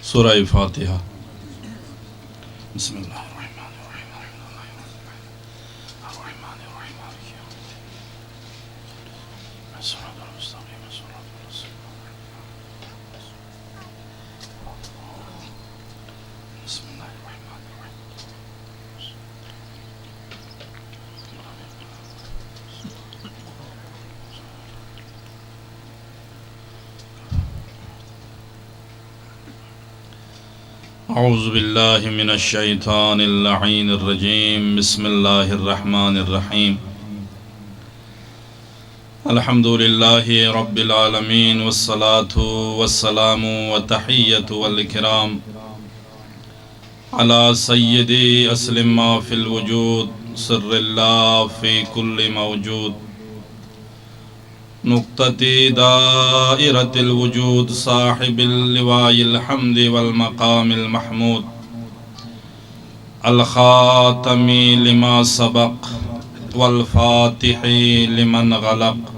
سورہ فاتحہ۔ بسم اللہ الرحمن الرحیم الرحمن الرحیم مالک یوم الدین صراط المستقیم صراط الذین بسم اللہ الرحمن الرحیم۔ اعوذ باللہ من الشیطان اللعین الرجیم، بسم اللہ الرحمن الرحیم۔ الحمد للہ رب العالمین والصلاة والسلام والتحیۃ والکرام علی سیدی اسلم ما فی الوجود سر اللہ فی کل موجود نقطتی دائرۃ الوجود صاحب اللواء الحمد والمقام المحمود الخاتم لما سبق والفاتح لمن غلق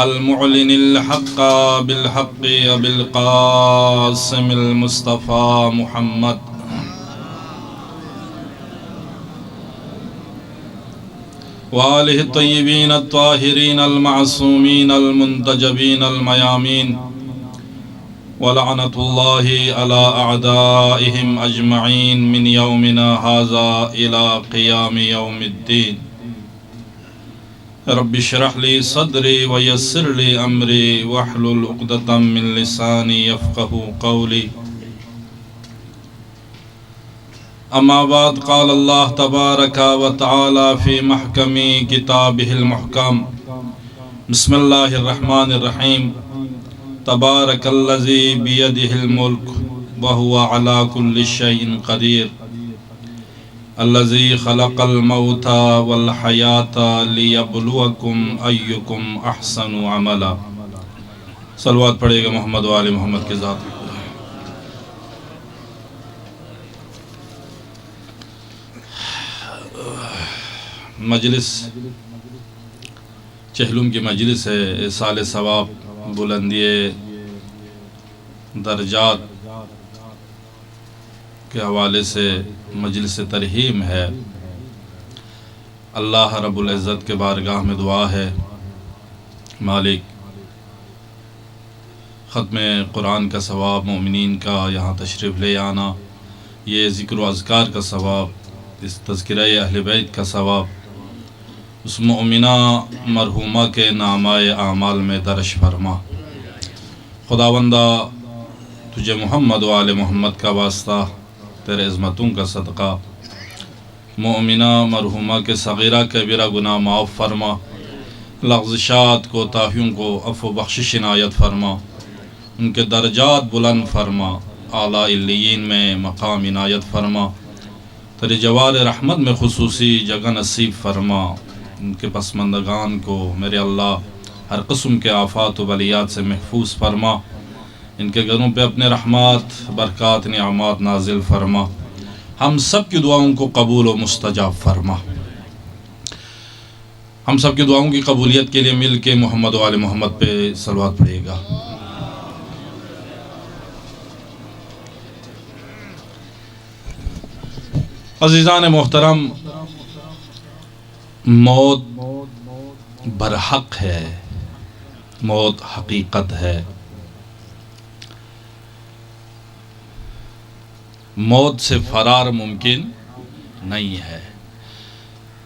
المعلن الحق بالحق ابی القاسم المصطفى محمد وآلہ الطیبین الطاہرین المعصومین المنتجبین المیامین ولعنۃ اللہ علی اعدائہم اجمعین من یومنا ھذا الی قیام یوم الدین۔ رب اشرح لی صدری ویسر لی امری واحلل عقدۃ من لسانی یفقہوا قولی۔ اما بعد، قال اللہ تبارک و تعالی فی محکم کتابہ المحکم، بسم اللہ الرحمن الرحیم، تبارک الذی بیدہ الملک وہو علی کل شیء قدیر، الذی خلق الموت والحیاة لیبلوکم ایکم احسن عملا۔ صلوات پڑھے گا محمد و آل محمد کے ذات۔ مجلس چہلم کی مجلس ہے، ایصال ثواب، بلندی درجات کے حوالے سے مجلس ترحیم ہے۔ اللہ رب العزت کے بارگاہ میں دعا ہے، مالک ختم قرآن کا ثواب، مومنین کا یہاں تشریف لے آنا، یہ ذکر و اذکار کا ثواب، اس تذکرہ اہل بیت کا ثواب اس مومنہ مرحومہ کے نامہ اعمال میں درج فرما۔ خداوندہ تجھے محمد و آل محمد کا واسطہ، تیرے عظمتوں کا صدقہ، مومنہ مرحومہ کے صغیرہ کبیرہ گناہ معاف فرما، لغزشات کو، کوتاہیوں کو عفو بخشش عنایت فرما، ان کے درجات بلند فرما، اعلیٰ علیین میں مقام عنایت فرما، تیرے جوار رحمت میں خصوصی جگہ نصیب فرما۔ ان کے پسماندگان کو میرے اللہ ہر قسم کے آفات و بلیات سے محفوظ فرما، ان کے گھروں پہ اپنے رحمات، برکات، نعمات نازل فرما، ہم سب کی دعاؤں کو قبول و مستجاب فرما۔ ہم سب کی دعاؤں کی قبولیت کے لیے مل کے محمد و آل محمد پہ صلوات پڑھے گا۔ عزیزان محترم، موت برحق ہے، موت حقیقت ہے۔ موت سے فرار ممکن نہیں ہے۔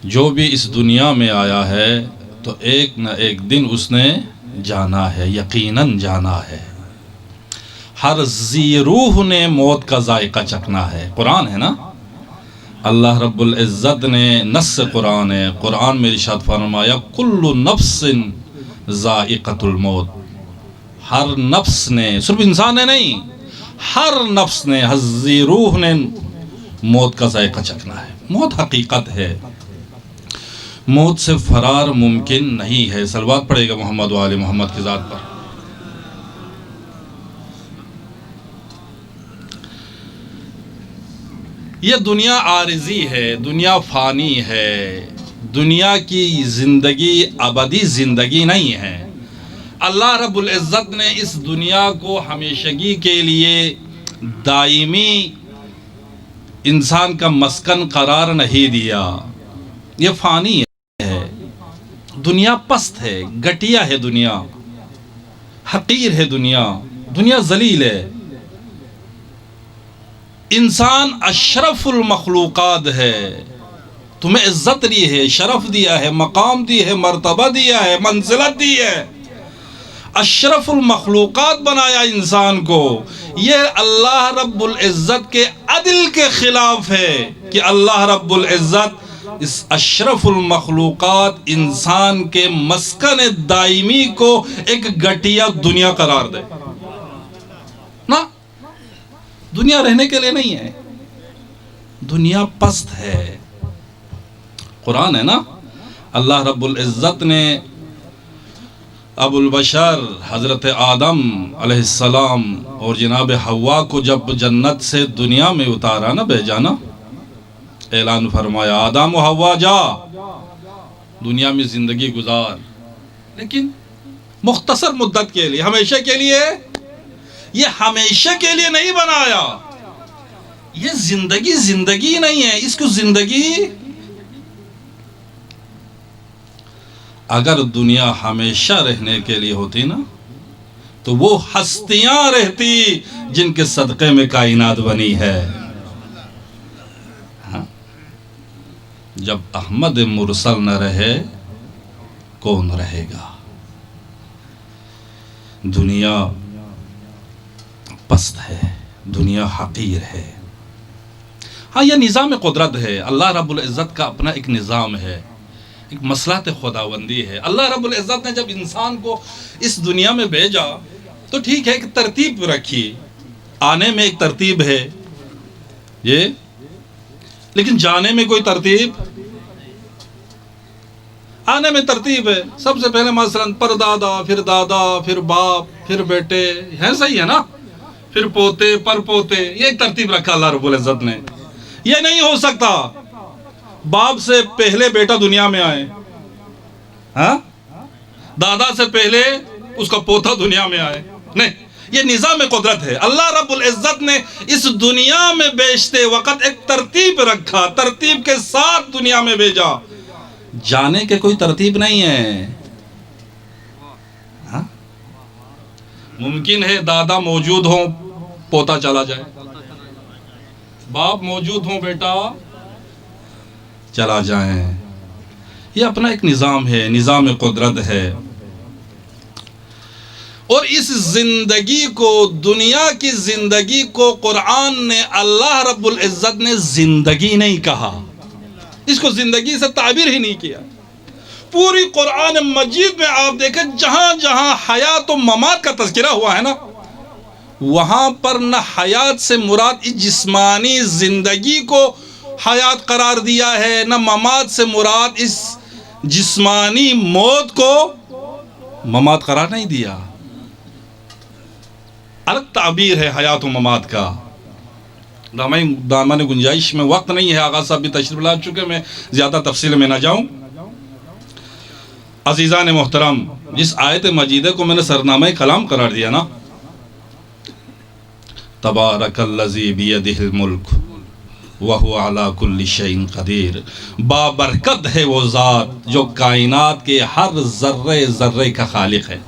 جو بھی اس دنیا میں آیا ہے تو ایک نہ ایک دن اس نے جانا ہے، یقیناً جانا ہے۔ ہر ذی روح نے موت کا ذائقہ چکھنا ہے۔ قرآن ہے نا، اللہ رب العزت نے نص قرآن ہے، قرآن میں ارشاد فرمایا کل نفس ذائقۃ الموت۔ ہر نفس نے، صرف انسان نے نہیں، ہر نفس نے، ہر ذی روح نے موت کا ذائقہ چکھنا ہے۔ موت حقیقت ہے، موت سے فرار ممکن نہیں ہے۔ صلوات پڑھے گا محمد و آل محمد کی ذات پر۔ یہ دنیا عارضی ہے، دنیا فانی ہے، دنیا کی زندگی ابدی زندگی نہیں ہے۔ اللہ رب العزت نے اس دنیا کو ہمیشگی کے لیے دائمی انسان کا مسکن قرار نہیں دیا. یہ فانی ہے، دنیا پست ہے، گٹیا ہے دنیا، حقیر ہے دنیا، دنیا ذلیل ہے. انسان اشرف المخلوقات ہے. تمہیں عزت دی ہے، شرف دیا ہے، مقام دی ہے، مرتبہ دیا ہے، منزلت دی ہے، اشرف المخلوقات بنایا انسان کو. یہ اللہ رب العزت کے عدل کے خلاف ہے کہ اللہ رب العزت اس اشرف المخلوقات انسان کے مسکن دائمی کو ایک گھٹیا دنیا قرار دے. نا، دنیا رہنے کے لیے نہیں ہے، دنیا پست ہے. قرآن ہے نا، اللہ رب العزت نے ابو البشر حضرت آدم علیہ السلام اور جناب حوا کو جب جنت سے دنیا میں اتارا نا، بھیجا نا، اعلان فرمایا آدم و حوا جا دنیا میں زندگی گزار، لیکن مختصر مدت کے لیے، ہمیشہ کے لیے. یہ ہمیشہ کے لیے نہیں بنایا. یہ زندگی نہیں ہے، اس کو زندگی، اگر دنیا ہمیشہ رہنے کے لیے ہوتی نا تو وہ ہستیاں رہتی جن کے صدقے میں کائنات بنی ہے. ہاں؟ جب احمد مرسل نہ رہے کون رہے گا؟ دنیا پست ہے، دنیا حقیر ہے. ہاں، یہ نظام قدرت ہے. اللہ رب العزت کا اپنا ایک نظام ہے، ایک مصلحت خداوندی ہے. اللہ رب العزت نے جب انسان کو اس دنیا میں بھیجا تو ٹھیک ہے، ایک ترتیب رکھی، آنے میں ایک ترتیب ہے یہ، لیکن جانے میں کوئی ترتیب، آنے میں ترتیب ہے. سب سے پہلے مثلا پردادا، پھر دادا، پھر باپ، پھر بیٹے، ہے صحیح ہے نا، پھر پوتے، پر پوتے، یہ ایک ترتیب رکھا اللہ رب العزت نے. یہ نہیں ہو سکتا باپ سے پہلے بیٹا دنیا میں آئے، ہاں، دادا سے پہلے اس کا پوتا دنیا میں آئے. نہیں، یہ نظام قدرت ہے. اللہ رب العزت نے اس دنیا میں بیچتے وقت ایک ترتیب رکھا، ترتیب کے ساتھ دنیا میں بھیجا. جانے کے کوئی ترتیب نہیں ہے. ہاں؟ ممکن ہے دادا موجود ہوں پوتا چلا جائے، باپ موجود ہوں بیٹا چلا جائیں. یہ اپنا ایک نظام ہے، نظام قدرت ہے. اور اس زندگی کو، دنیا کی زندگی کو قرآن نے، اللہ رب العزت نے زندگی نہیں کہا، اس کو زندگی سے تعبیر ہی نہیں کیا. پوری قرآن مجید میں آپ دیکھیں جہاں جہاں حیات و ممات کا تذکرہ ہوا ہے نا، وہاں پر نہ حیات سے مراد اس جسمانی زندگی کو حیات قرار دیا ہے، نہ ممات سے مراد اس جسمانی موت کو ممات قرار نہیں دیا. الگ تعبیر ہے حیات و ممات کا. دامن گنجائش میں وقت نہیں ہے، آغا صاحب بھی تشریف لا چکے، میں زیادہ تفصیل میں نہ جاؤں. عزیزان محترم، جس آیت مجیدہ کو میں نے سرنامہ کلام قرار دیا نا، تبارک الذی بیدہ الملک وہو علی کل شیء قدیر، بابرکت ہے وہ ذات جو کائنات کے ہر ذرے ذرے کا خالق ہے.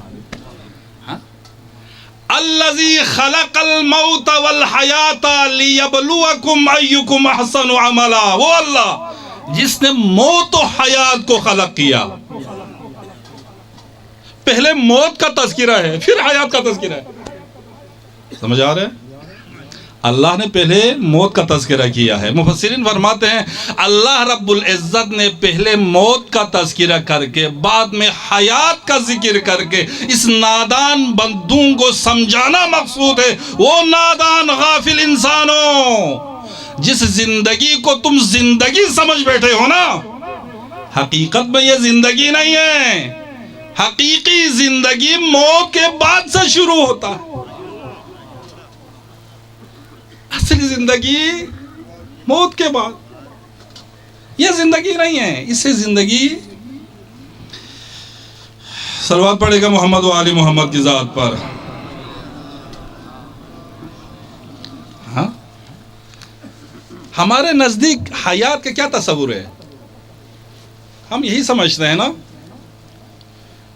الذی خلق الموت والحیات لیبلوکم ایکم احسن عملا، وہ اللہ جس نے موت و حیات کو خلق کیا. پہلے موت کا تذکرہ ہے، پھر حیات کا تذکرہ ہے. سمجھ آ رہے ہیں؟ اللہ نے پہلے موت کا تذکرہ کیا ہے. مفسرین فرماتے ہیں اللہ رب العزت نے پہلے موت کا تذکرہ کر کے بعد میں حیات کا ذکر کر کے اس نادان بندوں کو سمجھانا مقصود ہے. وہ نادان غافل انسانوں، جس زندگی کو تم زندگی سمجھ بیٹھے ہو نا، حقیقت میں یہ زندگی نہیں ہے. حقیقی زندگی موت کے بعد سے شروع ہوتا ہے. اصلی زندگی موت کے بعد. یہ زندگی نہیں ہے، اس سے زندگی. صلوات پڑھے گا محمد و آل محمد کی ذات پر. ہمارے نزدیک حیات کا کیا تصور ہے؟ ہم یہی سمجھتے ہیں نا،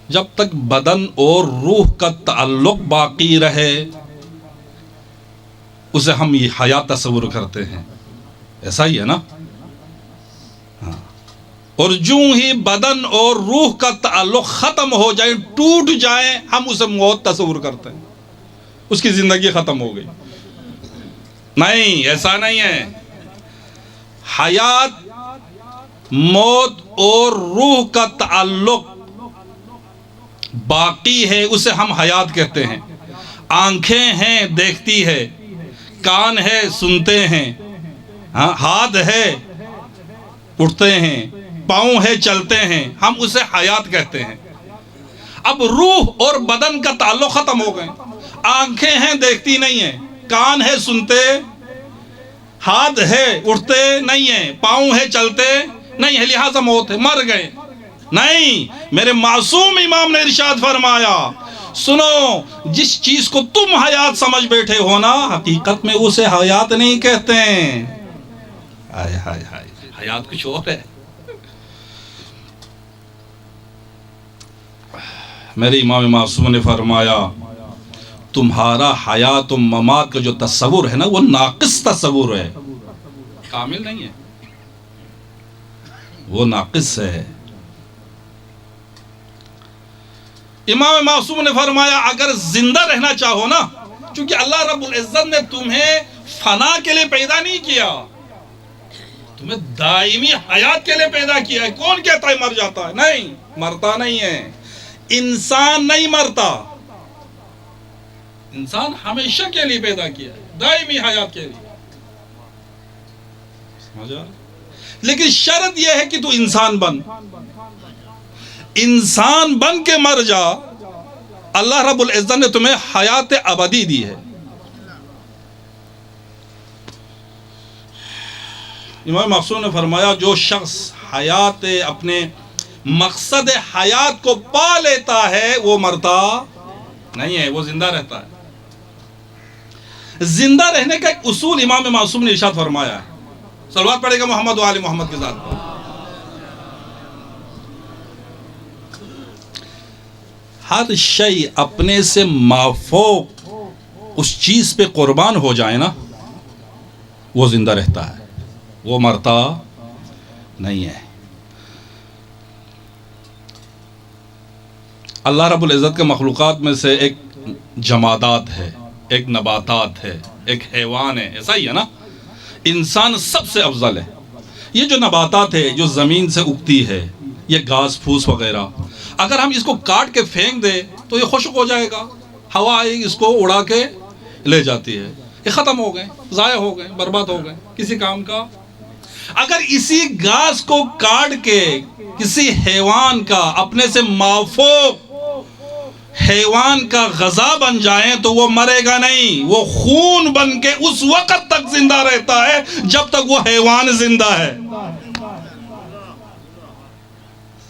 جب تک بدن اور روح کا تعلق باقی رہے اسے ہم یہ حیات تصور کرتے ہیں، ایسا ہی ہے نا؟ ہاں۔ اور جو ہی بدن اور روح کا تعلق ختم ہو جائے، ٹوٹ جائے، ہم اسے موت تصور کرتے ہیں، اس کی زندگی ختم ہو گئی۔ نہیں، ایسا نہیں ہے۔ حیات، موت اور روح کا تعلق باقی ہے، اسے ہم حیات کہتے ہیں۔ آنکھیں ہیں دیکھتی ہے، کان ہے سنتے ہیں، ہاتھ ہے اٹھتے ہیں، پاؤں ہے چلتے ہیں، ہم اسے حیات کہتے ہیں۔ اب روح اور بدن کا تعلق ختم ہو گئے، آنکھیں ہیں دیکھتی نہیں ہیں، کان ہے سنتے، ہاتھ ہے اٹھتے نہیں ہیں، پاؤں ہے چلتے نہیں ہے، لہٰذا موت ہے، مر گئے۔ نہیں، میرے معصوم امام نے ارشاد فرمایا، سنو، جس چیز کو تم حیات سمجھ بیٹھے ہو نا، حقیقت میں اسے حیات نہیں کہتے ہیں۔ ہائے ہائے ہائے، حیات کچھ اور ہے۔ میرے امام معصوم نے فرمایا، تمہارا حیات و ممات کا جو تصور ہے نا، وہ ناقص تصور ہے، کامل نہیں ہے، وہ ناقص ہے۔ امام معصوم نے فرمایا، اگر زندہ رہنا چاہو نا، چونکہ اللہ رب العزت نے تمہیں فنا کے لیے پیدا نہیں کیا، تمہیں دائمی حیات کے لیے پیدا کیا ہے۔ کون کہتا ہے مر جاتا ہے؟ نہیں، مرتا نہیں ہے، انسان نہیں مرتا، انسان ہمیشہ کے لیے پیدا کیا ہے، دائمی حیات کے لیے، سمجھا؟ لیکن شرط یہ ہے کہ تو انسان بن، انسان بن کے مر جا، اللہ رب العزت نے تمہیں حیات ابدی دی ہے۔ امام معصوم نے فرمایا، جو شخص حیات، اپنے مقصد حیات کو پا لیتا ہے، وہ مرتا نہیں ہے، وہ زندہ رہتا ہے۔ زندہ رہنے کا ایک اصول امام معصوم نے ارشاد فرمایا ہے، صلوات پڑھے گا محمد و آل محمد کے ذات پر۔ ہر شے اپنے سے مافوق اس چیز پہ قربان ہو جائے نا، وہ زندہ رہتا ہے، وہ مرتا نہیں ہے۔ اللہ رب العزت کے مخلوقات میں سے ایک جمادات ہے، ایک نباتات ہے، ایک حیوان ہے، ایسا ہی ہے نا؟ انسان سب سے افضل ہے۔ یہ جو نباتات ہے، جو زمین سے اگتی ہے، یہ گھاس پھوس وغیرہ، اگر ہم اس کو کاٹ کے پھینک دیں تو یہ خشک ہو جائے گا، ہوا آئے گی اس کو اڑا کے لے جاتی ہے، یہ ختم ہو گئے، ضائع ہو گئے، برباد ہو گئے، کسی کام کا۔ اگر اسی گھاس کو کاٹ کے کسی حیوان کا، اپنے سے مافوق حیوان کا غذا بن جائیں تو وہ مرے گا نہیں، وہ خون بن کے اس وقت تک زندہ رہتا ہے جب تک وہ حیوان زندہ ہے۔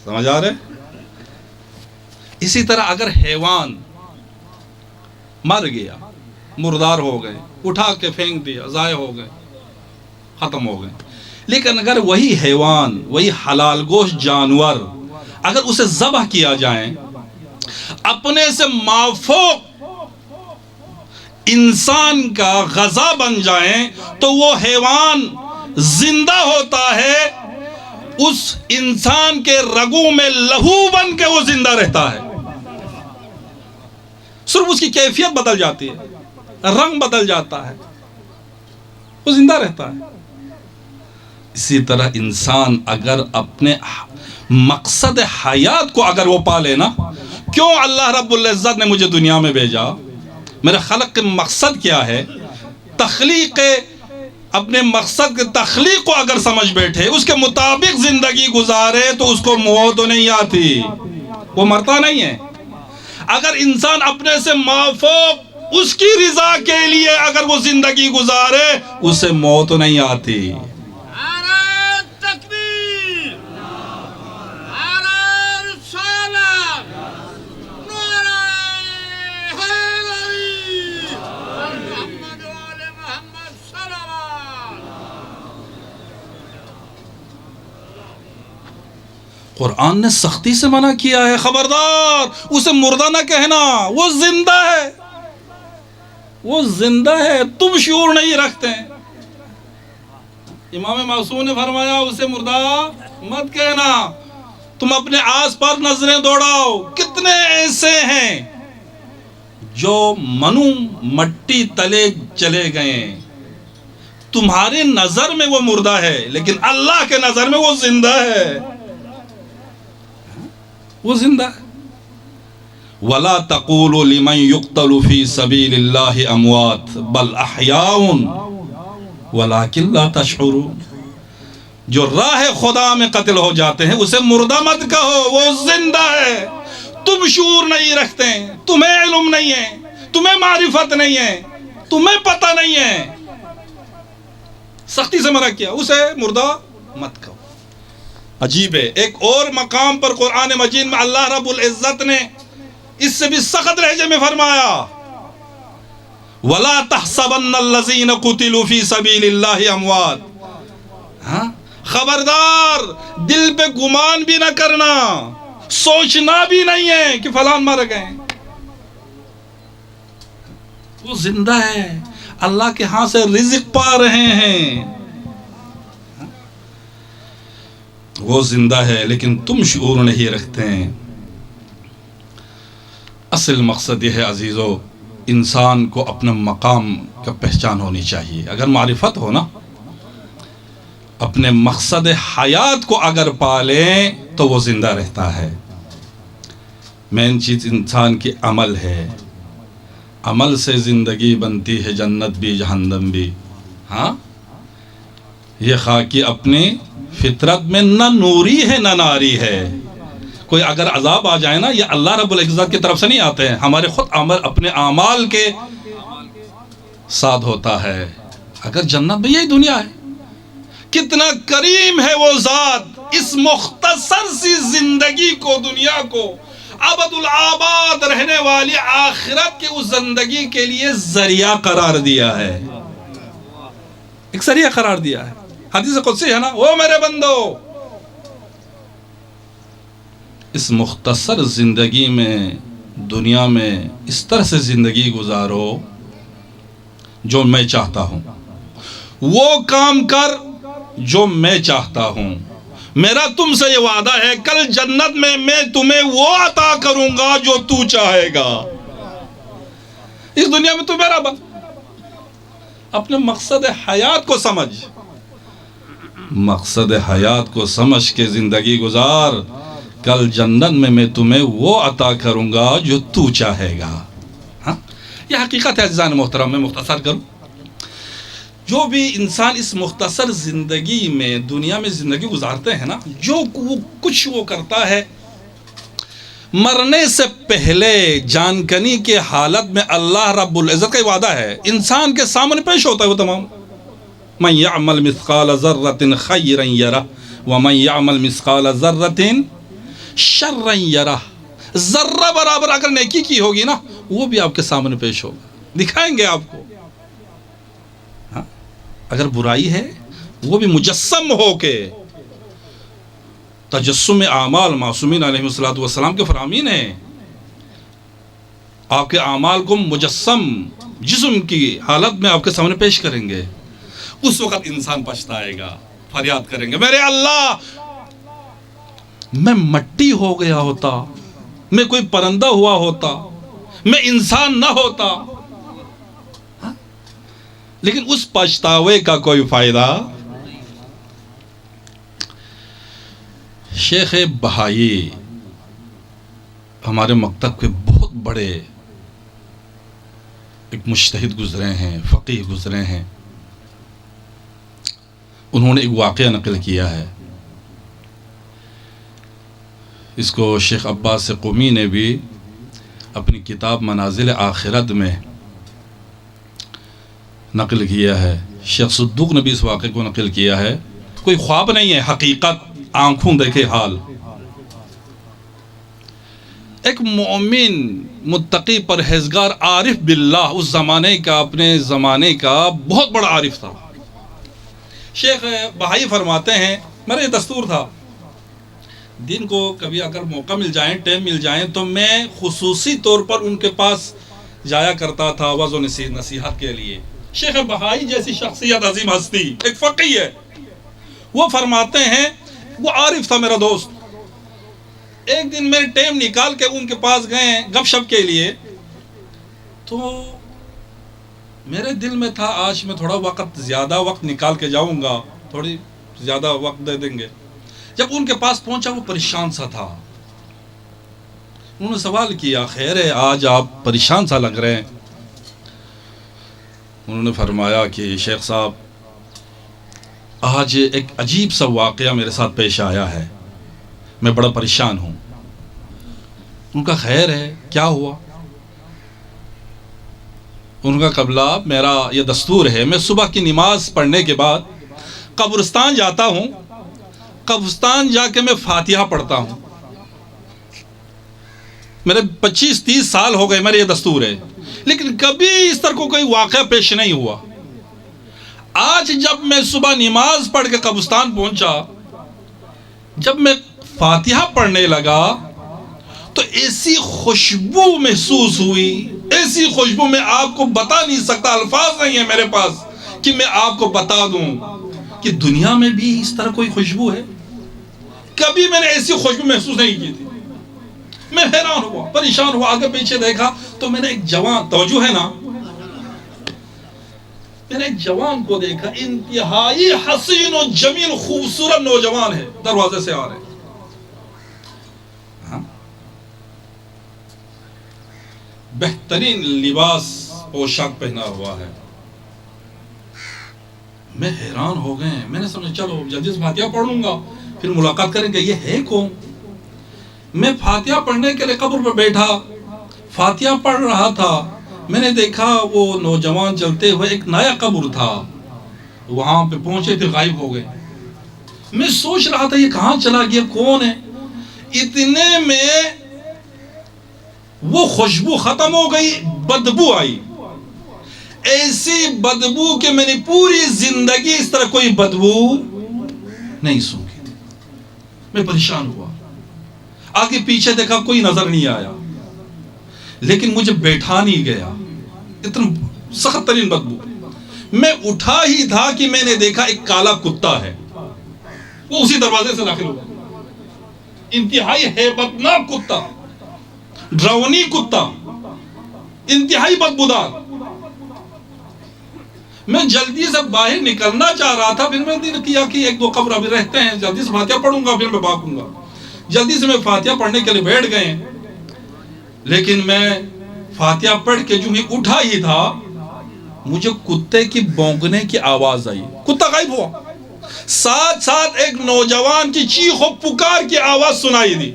سمجھ آ رہے؟ اسی طرح اگر حیوان مر گیا، مردار ہو گئے، اٹھا کے پھینک دیا، ضائع ہو گئے، ختم ہو گئے، لیکن اگر وہی حیوان، وہی حلال گوشت جانور، اگر اسے ذبح کیا جائے، اپنے سے مافوق انسان کا غذا بن جائیں، تو وہ حیوان زندہ ہوتا ہے، اس انسان کے رگوں میں لہو بن کے وہ زندہ رہتا ہے، صرف اس کی کیفیت بدل جاتی ہے، رنگ بدل جاتا ہے، وہ زندہ رہتا ہے۔ اسی طرح انسان اگر اپنے مقصد حیات کو اگر وہ پالے نا، کیوں اللہ رب العزت نے مجھے دنیا میں بھیجا، میرے خلق کے مقصد کیا ہے، تخلیق، اپنے مقصد کے تخلیق کو اگر سمجھ بیٹھے، اس کے مطابق زندگی گزارے، تو اس کو موت نہیں آتی، وہ مرتا نہیں ہے۔ اگر انسان اپنے سے مافوق اس کی رضا کے لیے اگر وہ زندگی گزارے، اسے موت نہیں آتی۔ قرآن نے سختی سے منع کیا ہے، خبردار اسے مردہ نہ کہنا، وہ زندہ ہے، وہ زندہ ہے، تم شعور نہیں رکھتے ہیں۔ امام معصوم نے فرمایا اسے مردہ مت کہنا۔ تم اپنے آس پاس نظریں دوڑاؤ، کتنے ایسے ہیں جو منو مٹی تلے چلے گئے، تمہاری نظر میں وہ مردہ ہے لیکن اللہ کے نظر میں وہ زندہ ہے، وہ زندہ ہے۔ وَلَا تَقُولُوا لِمَنْ يُقْتَلُ فِي سَبِيلِ اللَّهِ أَمْوَاتٌ بَلْ أَحْيَاءٌ وَلَكِنْ لَا تَشْعُرُونَ۔ جو راہ خدا میں قتل ہو جاتے ہیں اسے مردہ مت کہو، وہ زندہ ہے، تم شعور نہیں رکھتے، تمہیں علم نہیں ہے، تمہیں معرفت نہیں ہے، تمہیں پتہ نہیں ہے۔ سختی سے منع کیا، اسے مردہ مت کہو۔ عجیب ہے، ایک اور مقام پر قرآن مجید میں اللہ رب العزت نے اس سے بھی سخت لہجے میں فرمایا وَلَا تَحْسَبَنَّ الَّذِينَ قُتِلُوا فِي سَبِيلِ اللَّهِ أَمْوَاتٌ۔ خبردار دل پہ گمان بھی نہ کرنا، سوچنا بھی نہیں ہے کہ فلان مر گئے، وہ زندہ ہے، اللہ کے ہاں سے رزق پا رہے ہیں، وہ زندہ ہے لیکن تم شعور نہیں رکھتے ہیں۔ اصل مقصد یہ ہے عزیزو، انسان کو اپنا مقام کا پہچان ہونی چاہیے۔ اگر معرفت ہو نا، اپنے مقصد حیات کو اگر پالیں تو وہ زندہ رہتا ہے۔ مین چیز انسان کی عمل ہے، عمل سے زندگی بنتی ہے، جنت بھی جہنم بھی۔ ہاں، یہ خاکی اپنی فطرت میں نہ نوری ہے نہ ناری ہے۔ کوئی اگر عذاب آ جائے نا، یہ اللہ رب العزت کی طرف سے نہیں آتے ہیں، ہمارے خود عمل اپنے اعمال کے ساتھ ہوتا ہے۔ اگر جنت بھی یہی دنیا ہے، کتنا کریم ہے وہ ذات، اس مختصر سی زندگی کو، دنیا کو ابد الآباد رہنے والی آخرت کی اس زندگی کے لیے ذریعہ قرار دیا ہے، ایک ذریعہ قرار دیا ہے۔ حدیث قدسی ہے نا، او میرے بندو، اس مختصر زندگی میں، دنیا میں اس طرح سے زندگی گزارو جو میں چاہتا ہوں، وہ کام کر جو میں چاہتا ہوں۔ میرا تم سے یہ وعدہ ہے، کل جنت میں تمہیں وہ عطا کروں گا جو تو چاہے گا۔ اس دنیا میں تو میرا بن، اپنے مقصد حیات کو سمجھ، مقصد حیات کو سمجھ کے زندگی گزار، کل جنت میں تمہیں وہ عطا کروں گا جو تو چاہے گا۔ ہاں، یہ حقیقت ہے عزیزان محترم۔ میں مختصر کروں، جو بھی انسان اس مختصر زندگی میں، دنیا میں زندگی گزارتے ہیں نا، جو کچھ وہ کرتا ہے، مرنے سے پہلے جانکنی کے حالت میں اللہ رب العزت کا وعدہ ہے، انسان کے سامنے پیش ہوتا ہے وہ تمام۔ مَن يَعْمَلْ مِثْقَالَ ذَرَّةٍ خَيْرًا يَرَهُ وَمَن يَعْمَلْ مِثْقَالَ ذَرَّةٍ شَرًّا يَرَهُ۔ ذرہ برابر اگر نیکی کی ہوگی نا، وہ بھی آپ کے سامنے پیش ہوگا، دکھائیں گے آپ کو۔ اگر برائی ہے، وہ بھی مجسم ہو کے، تجسم اعمال معصومین علیہ السلام کے فرامین ہیں، آپ کے اعمال کو مجسم جسم کی حالت میں آپ کے سامنے پیش کریں گے۔ اس وقت انسان پچھتائے گا، فریاد کریں گے، میرے اللہ، میں مٹی ہو گیا ہوتا، میں کوئی پرندہ ہوا ہوتا، میں انسان نہ ہوتا۔ لیکن اس پچھتاوے کا کوئی فائدہ۔ شیخ بہائی ہمارے مکتب کے بہت بڑے ایک مجتہد گزرے ہیں، فقیہ گزرے ہیں۔ انہوں نے ایک واقعہ نقل کیا ہے، اس کو شیخ عباس قمی نے بھی اپنی کتاب منازل آخرت میں نقل کیا ہے، شیخ صدوق نے بھی اس واقعے کو نقل کیا ہے۔ کوئی خواب نہیں ہے، حقیقت، آنکھوں دیکھے حال۔ ایک مومن، متقی، پرہیزگار، عارف باللہ، اس زمانے کا، اپنے زمانے کا بہت بڑا عارف تھا۔ شیخ بہائی فرماتے ہیں، میرا یہ دستور تھا، دن کو کبھی اگر موقع مل جائیں، ٹائم مل جائیں، تو میں خصوصی طور پر ان کے پاس جایا کرتا تھا وعظ و نصیحت کے لیے۔ شیخ بہائی جیسی شخصیت، عظیم ہستی، ایک فقیہ ہے، وہ فرماتے ہیں، وہ عارف تھا میرا دوست، ایک دن میں ٹائم نکال کے ان کے پاس گئے گپ شپ کے لیے، تو میرے دل میں تھا آج میں تھوڑا زیادہ وقت نکال کے جاؤں گا، تھوڑی زیادہ وقت دے دیں گے۔ جب ان کے پاس پہنچا وہ پریشان سا تھا، انہوں نے سوال کیا، خیر ہے آج آپ پریشان سا لگ رہے ہیں؟ انہوں نے فرمایا کہ شیخ صاحب آج ایک عجیب سا واقعہ میرے ساتھ پیش آیا ہے، میں بڑا پریشان ہوں۔ ان کا خیر ہے، کیا ہوا؟ ان کا قبلہ میرا یہ دستور ہے، میں صبح کی نماز پڑھنے کے بعد قبرستان جاتا ہوں، قبرستان جا کے میں فاتحہ پڑھتا ہوں۔ میرے 25-30 سال ہو گئے، میرا یہ دستور ہے، لیکن کبھی اس طرح کو کوئی واقعہ پیش نہیں ہوا۔ آج جب میں صبح نماز پڑھ کے قبرستان پہنچا، جب میں فاتحہ پڑھنے لگا تو ایسی خوشبو محسوس ہوئی، ایسی خوشبو میں آپ کو بتا نہیں سکتا، الفاظ نہیں ہے میرے پاس کہ میں آپ کو بتا دوں کہ دنیا میں بھی اس طرح کوئی خوشبو ہے۔ کبھی میں نے ایسی خوشبو محسوس نہیں کی تھی۔ میں حیران ہوا، پریشان ہوا، آگے پیچھے دیکھا تو میں نے ایک جوان، توجہ ہے نا، میں نے ایک جوان کو دیکھا، انتہائی حسین و جمیل خوبصورت نوجوان ہے، دروازے سے آ رہے، بہترین لباس پوشاک پہنا ہوا ہے۔ میں حیران ہو گئے، میں نے سمجھا چلو جلدی سے فاتحہ پڑھ لوں گا پھر ملاقات کریں گے، یہ ہے کون؟ میں فاتحہ پڑھنے کے لیے قبر پر بیٹھا، فاتحہ پڑھ رہا تھا، میں نے دیکھا وہ نوجوان چلتے ہوئے، ایک نیا قبر تھا، وہاں پہ پہنچے تھے، غائب ہو گئے۔ میں سوچ رہا تھا یہ کہاں چلا گیا، کون ہے؟ اتنے میں وہ خوشبو ختم ہو گئی، بدبو آئی، ایسی بدبو کہ میں نے پوری زندگی اس طرح کوئی بدبو نہیں سونگھی تھی۔ میں پریشان ہوا، آگے پیچھے دیکھا کوئی نظر نہیں آیا، لیکن مجھے بیٹھا نہیں گیا، اتنا سخت ترین بدبو۔ میں اٹھا ہی تھا کہ میں نے دیکھا ایک کالا کتا ہے، وہ اسی دروازے سے داخل ہوا، انتہائی ہیبتناک کتا، ڈراؤنی کتا، انتہائی بدبودار۔ میں جلدی سے باہر نکلنا چاہ رہا تھا، پھر میں نے دل کیا کہ ایک دو قبر ابھی رہتے ہیں، جلدی سے فاتحہ پڑھوں گا پھر میں بھاگوں گا۔ جلدی سے میں فاتحہ پڑھنے کے لیے بیٹھ گئے، لیکن میں فاتحہ پڑھ کے جو ہی اٹھا ہی تھا، مجھے کتے کی بھونکنے کی آواز آئی، کتا غائب ہوا، ساتھ ساتھ ایک نوجوان کی چیخ و پکار کی آواز سنائی دی۔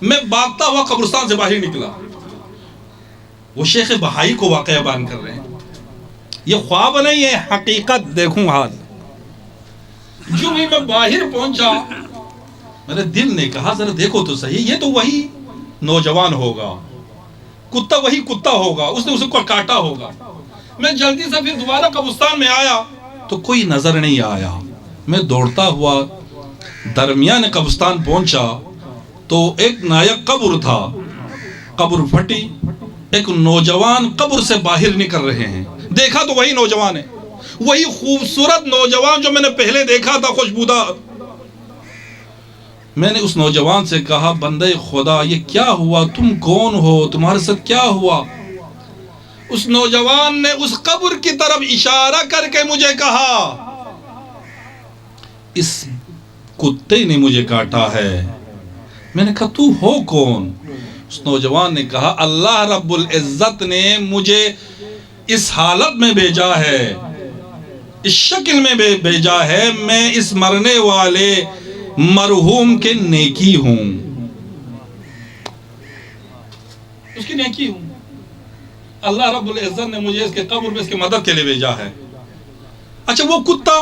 میں بھاگتا ہوا قبرستان سے باہر نکلا۔ وہ شیخ بہائی کو واقعہ بیان کر رہے ہیں، یہ خواب نہیں ہے، حقیقت دیکھوں حال۔ جو ہی میں باہر پہنچا، میرے دل نے کہا ذرا دیکھو تو صحیح، یہ تو وہی نوجوان ہوگا، کتا وہی کتا ہوگا، اس نے اسے کو کاٹا ہوگا۔ میں جلدی سے پھر دوبارہ قبرستان میں آیا تو کوئی نظر نہیں آیا۔ میں دوڑتا ہوا درمیان قبرستان پہنچا تو ایک نیا قبر تھا، قبر پھٹی، ایک نوجوان قبر سے باہر نکل رہے ہیں۔ دیکھا تو وہی نوجوان ہے، وہی خوبصورت نوجوان جو میں نے پہلے دیکھا تھا، خوشبودار۔ میں نے اس نوجوان سے کہا بندے خدا یہ کیا ہوا، تم کون ہو، تمہارے ساتھ کیا ہوا؟ اس نوجوان نے اس قبر کی طرف اشارہ کر کے مجھے کہا اس کتے نے مجھے کاٹا ہے۔ میں نے کہا تو ہو کون؟ اس نوجوان نے کہا اللہ رب العزت نے مجھے اس حالت میں بھیجا ہے، اس شکل میں بھیجا ہے، میں اس مرنے والے مرحوم کے نیکی ہوں، اس کی نیکی ہوں۔ اللہ رب العزت نے مجھے اس کے قبر میں اس کی مدد کے لیے بھیجا ہے۔ اچھا وہ کتا؟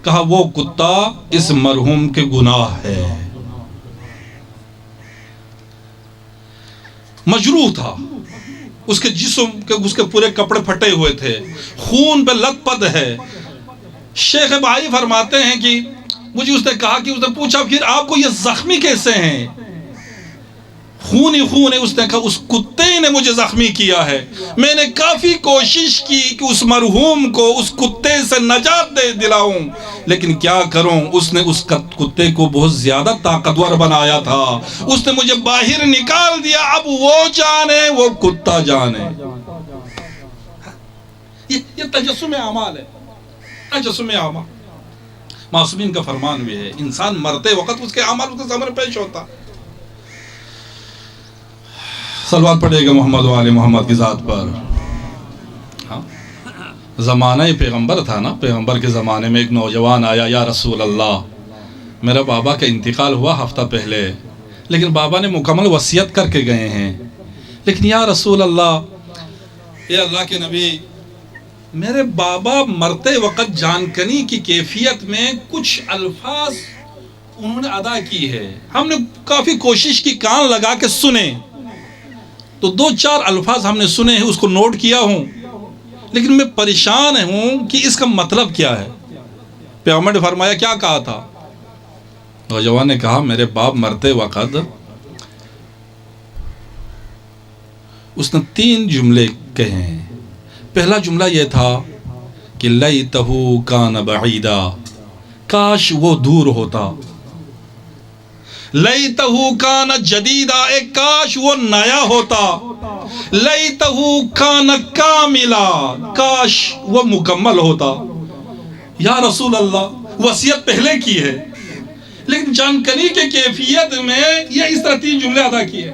کہا وہ کتا اس مرحوم کے گناہ ہے، مجروح تھا، اس کے جسم کے اس کے پورے کپڑے پھٹے ہوئے تھے، خون پہ لت پت ہے۔ شیخ بہائی فرماتے ہیں کہ مجھے اس نے کہا کہ اس نے پوچھا پھر آپ کو یہ زخمی کیسے ہیں؟ خون ہی خون ہے. اس نے کہا اس کتے نے مجھے زخمی کیا ہے. میں نے کافی کوشش کی کہ اس مرحوم کو اس کتے سے نجات دے دلاؤں، لیکن کیا کروں، اس نے اس کتے کو بہت زیادہ طاقتور بنایا تھا. اس نے مجھے باہر نکال دیا. اب وہ جانے وہ کتا جانے. یہ تجسم اعمال ہے، تجسم اعمال. معصومین کا فرمان بھی ہے انسان مرتے وقت اس کے اعمال اس کے سامنے پیش ہوتا. صلوات پڑھے گا محمد و آل محمد کی ذات پر. ہاں زمانہ پیغمبر تھا نا. پیغمبر کے زمانے میں ایک نوجوان آیا، یا رسول اللہ میرا بابا کا انتقال ہوا ہفتہ پہلے، لیکن بابا نے مکمل وصیت کر کے گئے ہیں، لیکن یا رسول اللہ، اے اللہ کے نبی، میرے بابا مرتے وقت جانکنی کی کیفیت میں کچھ الفاظ انہوں نے ادا کی ہے. ہم نے کافی کوشش کی کان لگا کے سنے، تو 2-4 الفاظ ہم نے سنے ہیں، اس کو نوٹ کیا ہوں، لیکن میں پریشان ہوں کہ اس کا مطلب کیا ہے. پیغمبر نے فرمایا کیا کہا تھا؟ نوجوان نے کہا میرے باپ مرتے وقت اس نے 3 جملے کہے ہیں. پہلا جملہ یہ تھا کہ لیتہ کان بعیدا، کاش وہ دور ہوتا. لیتہ کان جدیدا، ایک کاش وہ نیا ہوتا. لیتہ کان کاملا، کاش وہ مکمل ہوتا. یا رسول اللہ وصیت پہلے کی ہے، لیکن جانکنی کے کیفیت میں یہ اس طرح 3 جملے ادا کیے.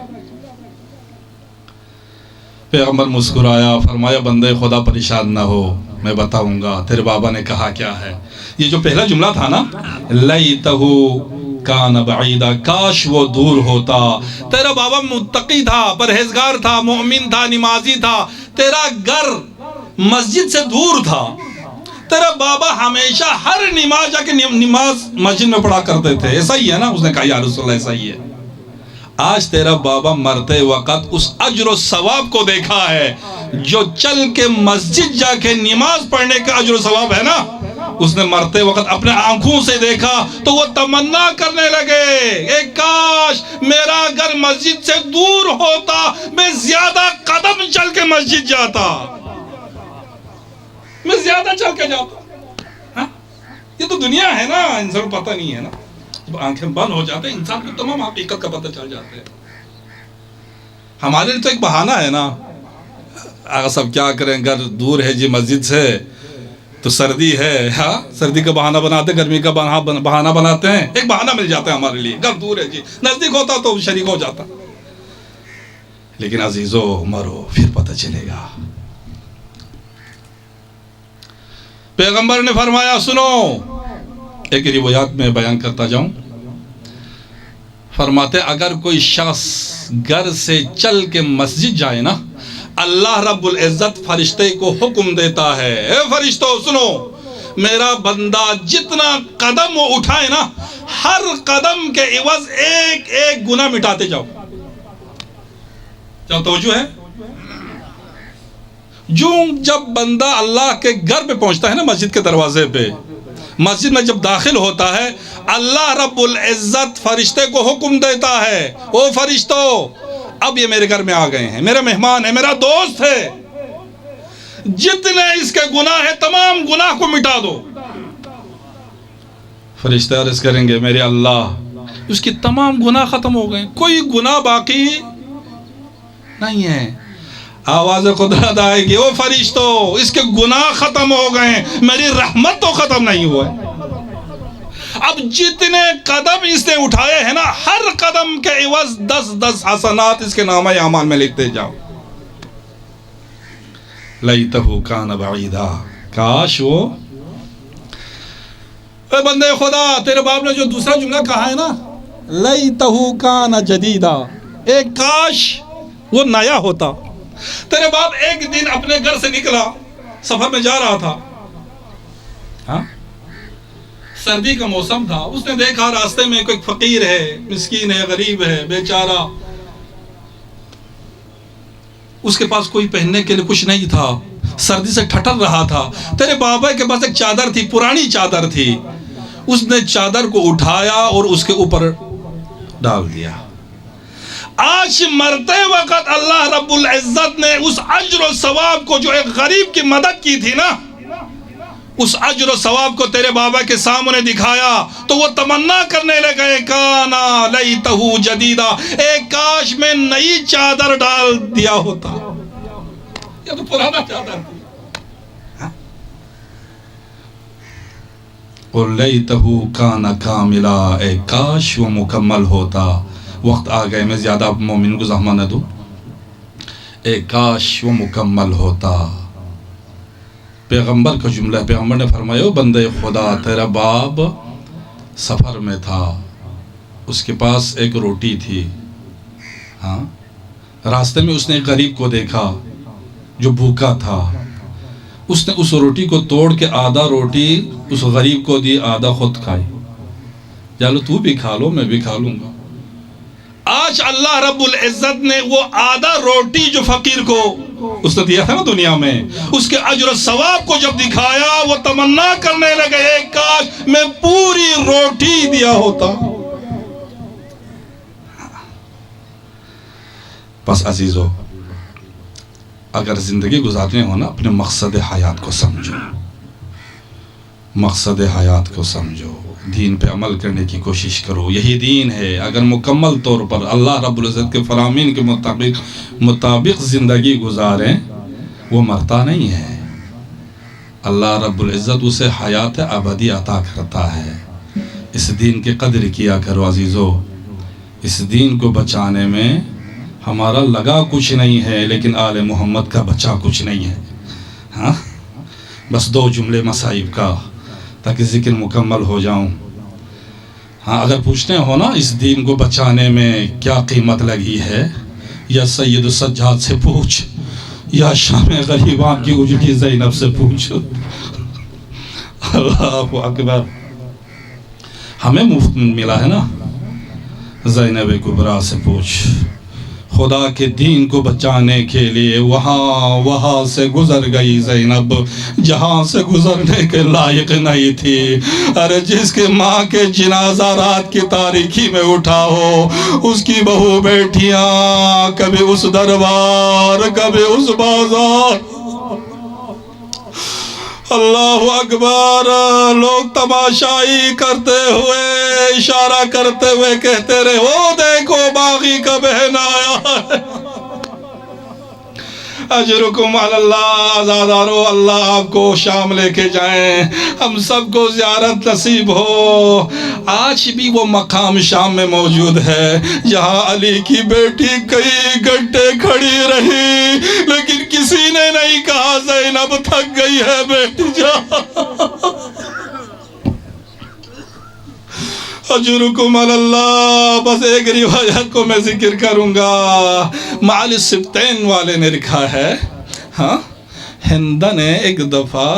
پیغمبر مسکرایا، فرمایا بندے خدا پریشان نہ ہو، میں بتاؤں گا تیرے بابا نے کہا کیا ہے. یہ جو پہلا جملہ تھا نا، لیتہ کان بعیدا، کاش وہ دور ہوتا. تیرا بابا متقی تھا، پرہیزگار تھا، مومن تھا، نمازی تھا. تیرا گھر مسجد سے دور تھا. تیرا بابا ہمیشہ ہر نماز جا کے نماز مسجد میں پڑھا کرتے تھے. ایسا ہی ہے نا؟ اس نے کہا یا رسول اللہ ایسا ہی ہے. آج تیرا بابا مرتے وقت اس اجر و ثواب کو دیکھا ہے جو چل کے مسجد جا کے نماز پڑھنے کا اجر و ثواب ہے نا. اس نے مرتے وقت اپنے آنکھوں سے دیکھا تو وہ تمنا کرنے لگے، اے کاش میرا گھر مسجد سے دور ہوتا، میں زیادہ قدم چل کے مسجد جاتا، میں زیادہ چل کے جاتا. یہ تو دنیا ہے نا، انسان کو پتہ نہیں ہے نا. جب آنکھیں بند ہو جاتے ہیں انسان کو تمام حقیقت کا پتہ چل جاتا ہے. ہمارے لیے تو ایک بہانہ ہے نا، آگا سب کیا کریں، گھر دور ہے جی مسجد سے، تو سردی ہے، ہاں سردی کا بہانہ بناتے، گرمی کا بہانہ بناتے ہیں. ایک بہانہ مل جاتا ہے ہمارے لیے. گھر دور ہے جی، نزدیک ہوتا تو شریک ہو جاتا. لیکن عزیزو مرو پھر پتہ چلے گا. پیغمبر نے فرمایا سنو، ایک روایات میں بیان کرتا جاؤں. فرماتے اگر کوئی شخص گھر سے چل کے مسجد جائے نا، اللہ رب العزت فرشتے کو حکم دیتا ہے، اے فرشتو سنو، میرا بندہ جتنا قدم وہ اٹھائے نا، ہر قدم کے عوض ایک ایک گناہ مٹاتے جاؤ. کیا توجہ ہے؟ جب بندہ اللہ کے گھر پہ پہنچتا ہے نا، مسجد کے دروازے پہ، مسجد میں جب داخل ہوتا ہے، اللہ رب العزت فرشتے کو حکم دیتا ہے، او فرشتو اب یہ میرے گھر میں آ گئے ہیں، میرا مہمان ہے، میرا دوست ہے، جتنے اس کے گناہ ہیں تمام گناہ کو مٹا دو. فرشتے عرض کریں گے میرے اللہ اس کی تمام گناہ ختم ہو گئے، کوئی گناہ باقی نہیں ہے. آواز قدرت آئے گی، او فرشتو اس کے گناہ ختم ہو گئے، میری رحمت تو ختم نہیں ہوئے. اب جتنے قدم اس نے اٹھائے ہیں نا، ہر قدم کے عوض 10 حسنات اس کے نامہ اعمال میں لکھتے جاؤ. لیتہ کان بعیدا، کاش وہ. اے بندے خدا، تیرے باپ نے جو دوسرا جملہ کہا ہے نا، لیتہ کان جدیدا، ایک کاش وہ نیا ہوتا. تیرے باپ ایک دن اپنے گھر سے نکلا، سفر میں جا رہا تھا، ہاں سردی کا موسم تھا. اس نے دیکھا راستے میں کوئی فقیر ہے، مسکین ہے، غریب ہے، بیچارہ، اس کے پاس کوئی پہننے کے لیے کچھ نہیں تھا، سردی سے ٹھٹر رہا تھا. تیرے بابا کے پاس ایک چادر تھی، پرانی چادر تھی. اس نے چادر کو اٹھایا اور اس کے اوپر ڈال دیا۔ آج مرتے وقت اللہ رب العزت نے اس اجر و ثواب کو، جو ایک غریب کی مدد کی تھی نا، اس اجر و ثواب کو تیرے بابا کے سامنے دکھایا تو وہ تمنا کرنے لگے، کانا لیتہ جدیدہ، ایک کاش میں نئی چادر ڈال دیا ہوتا۔ یہ تو پرانا چادر تھی۔ اور لیتہ کانا کاملا، ایک کاش وہ مکمل ہوتا۔ وقت آ گئے، میں زیادہ مومنوں کو زحمت نہ دوں۔ ایک کاش وہ مکمل ہوتا۔ پیغمبر کا جملہ ہے، پیغمبر نے فرمایا، بندے خدا تیرا باپ سفر میں تھا، اس کے پاس ایک روٹی تھی، ہاں راستے میں اس نے ایک غریب کو دیکھا جو بھوکا تھا، اس نے اس روٹی کو توڑ کے آدھا روٹی اس غریب کو دی، آدھا خود کھائی۔ چلو تو بھی کھا لو، میں بھی کھا لوں گا۔ آج اللہ رب العزت نے وہ آدھا روٹی جو فقیر کو اس نے دیا تھا نا دنیا میں، اس کے اجر و ثواب کو جب دکھایا، وہ تمنا کرنے لگے، ایک کاش میں پوری روٹی دیا ہوتا۔ بس عزیزو، اگر زندگی گزارنے ہو نا، اپنے مقصد حیات کو سمجھو، مقصد حیات کو سمجھو، دین پہ عمل کرنے کی کوشش کرو۔ یہی دین ہے۔ اگر مکمل طور پر اللہ رب العزت کے فرامین کے مطابق زندگی گزاریں، وہ مرتا نہیں ہے۔ اللہ رب العزت اسے حیات ابدی عطا کرتا ہے۔ اس دین کی قدر کیا کرو عزیزو۔ اس دین کو بچانے میں ہمارا لگا کچھ نہیں ہے، لیکن آل محمد کا بچا کچھ نہیں ہے۔ ہاں بس دو جملے مصائب کا، تاکہ ذکر مکمل ہو جاؤں۔ ہاں اگر پوچھتے ہو نا اس دین کو بچانے میں کیا قیمت لگی ہے، یا سید السجاد سے پوچھ، یا شام غریبان کی اجڑی زینب سے پوچھ۔ اللہ اکبر۔ ہمیں مفت ملا ہے نا، زینب کبریٰ سے پوچھ۔ خدا کے دین کو بچانے کے لیے وہاں سے گزر گئی زینب، جہاں سے گزرنے کے لائق نہیں تھی۔ ارے جس کے ماں کے جنازہ رات کی تاریکی میں اٹھا ہو، اس کی بہو بیٹیاں کبھی اس دربار، کبھی اس بازار۔ اللہ اکبر۔ لوگ تماشائی کرتے ہوئے، اشارہ کرتے ہوئے کہتے رہے، وہ دیکھو باغی کا بہن آیا ہے۔ اجرکم علی اللہ۔ آزادارو، اللہ آپ کو شام لے کے جائیں، ہم سب کو زیارت نصیب ہو۔ آج بھی وہ مقام شام میں موجود ہے جہاں علی کی بیٹی کئی گھنٹے کھڑی رہی، لیکن کسی نے نہیں کہا زینب تھک گئی ہے بیٹی جا۔ اجرکم علی اللہ۔ بس ایک روایت کو میں ذکر کروں گا، معالی سبتین والے نے لکھا ہے، ہاں ہندہ نے ایک دفعہ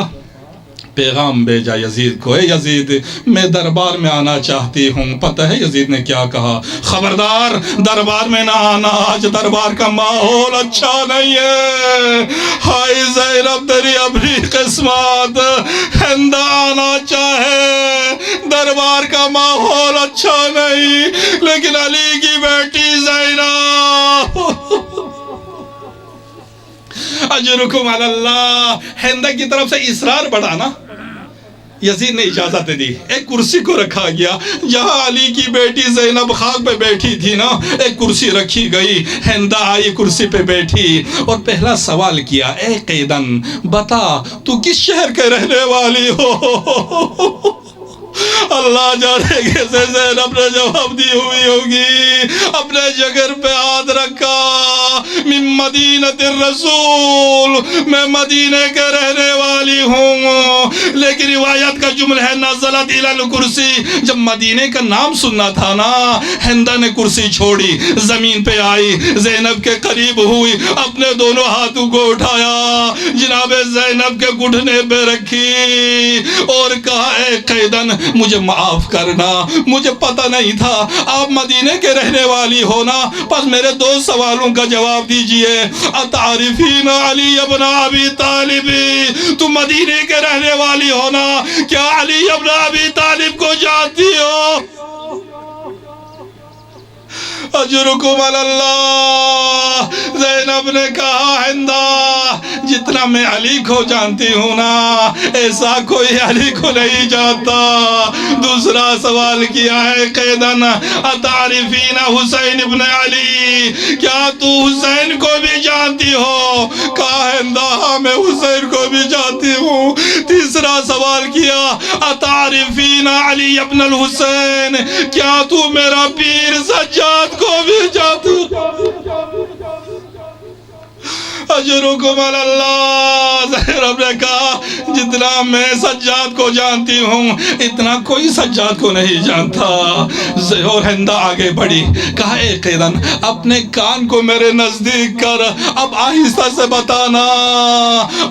پیغام بھیجا یزید کو، اے یزید میں دربار میں آنا چاہتی ہوں۔ پتہ ہے یزید نے کیا کہا؟ خبردار دربار میں نہ آنا، آج دربار کا ماحول اچھا نہیں ہے۔ ہائی زینب تیری اپنی قسمت، ہندہ آنا چاہے، دربار کا ماحول اچھا نہیں، لیکن علی کی بیٹی زینب۔ اجرکم علی اللہ۔ ہندہ کی طرف سے اصرار بڑھا نا، یزید نے اجازت دی، ایک کرسی کو رکھا گیا جہاں علی کی بیٹی زینب خاک پہ بیٹھی تھی نا، ایک کرسی رکھی گئی، ہندہ آئی کرسی پہ بیٹھی اور پہلا سوال کیا، اے قیدن بتا تو کس شہر کے رہنے والی ہو؟ اللہ جانے کیسے زینب نے جواب دی ہوئی ہوگی، اپنے جگر پہ ہاتھ رکھا، من مدینہ الرسول، میں مدینے کے رہنے والی ہوں۔ لیکن روایت کا جملہ ہے، نزلت الی الکرسی، جب مدینے کا نام سننا تھا نا، ہندہ نے کرسی چھوڑی، زمین پہ آئی، زینب کے قریب ہوئی، اپنے دونوں ہاتھوں کو اٹھایا، جناب زینب کے گھٹنے پہ رکھی اور کہا، اے قیدن مجھے معاف کرنا، مجھے پتہ نہیں تھا آپ مدینے کے رہنے والی ہونا، بس میرے 2 سوالوں کا جواب دیجئے۔ اتعرفین علی ابن ابی طالب، تم مدینے کے رہنے والی ہونا، کیا علی ابن ابی طالب کو جانتی ہو؟ اجرکم علی اللہ۔ زینب نے کہا ہندہ جتنا میں علی کو جانتی ہوں نا ایسا کوئی علی کو نہیں جانتا۔ دوسرا سوال کیا ہے قیدن اتعرفین حسین ابن علی، کیا تو حسین کو بھی جانتی ہو؟ کہا ہندہ ہاں میں حسین کو بھی جانتی ہوں۔ تیسرا سوال کیا اتعرفین علی ابن الحسین، کیا تو میرا پیر سجاد کو بھی جانتی ہو؟ اجرکم علی اللہ۔ زینب نے کہا جتنا میں سجاد کو جانتی ہوں اتنا کوئی سجاد کو نہیں جانتا۔ اور ہندہ آگے بڑھی، کہا اے قیدن اپنے کان کو میرے نزدیک کر، اب آہستہ سے بتانا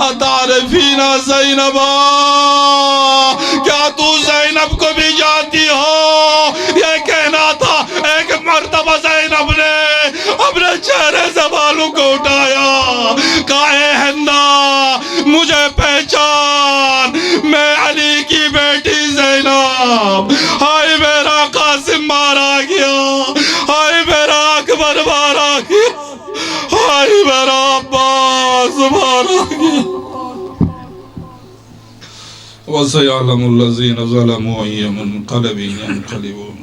اتعرفین زینبا، کیا تو زینب کو بھی جانتی ہو؟ یہ کہنا تھا۔ ایک مرتبہ زینب نے اپنے چہرے سے بالوں کو اٹھایا، کہا اے ہندہ مجھے پہچان، میں علی کی بیٹی زینب، ہائے میرا قاسم مارا گیا، ہائے میرا اکبر مارا گیا، ہائے میرا عباس مارا گیا۔ وَسَيَعْلَمُ الَّذِينَ ظَلَمُوا أَيَّ مُنْقَلَبٍ يَنْقَلِبُونَ۔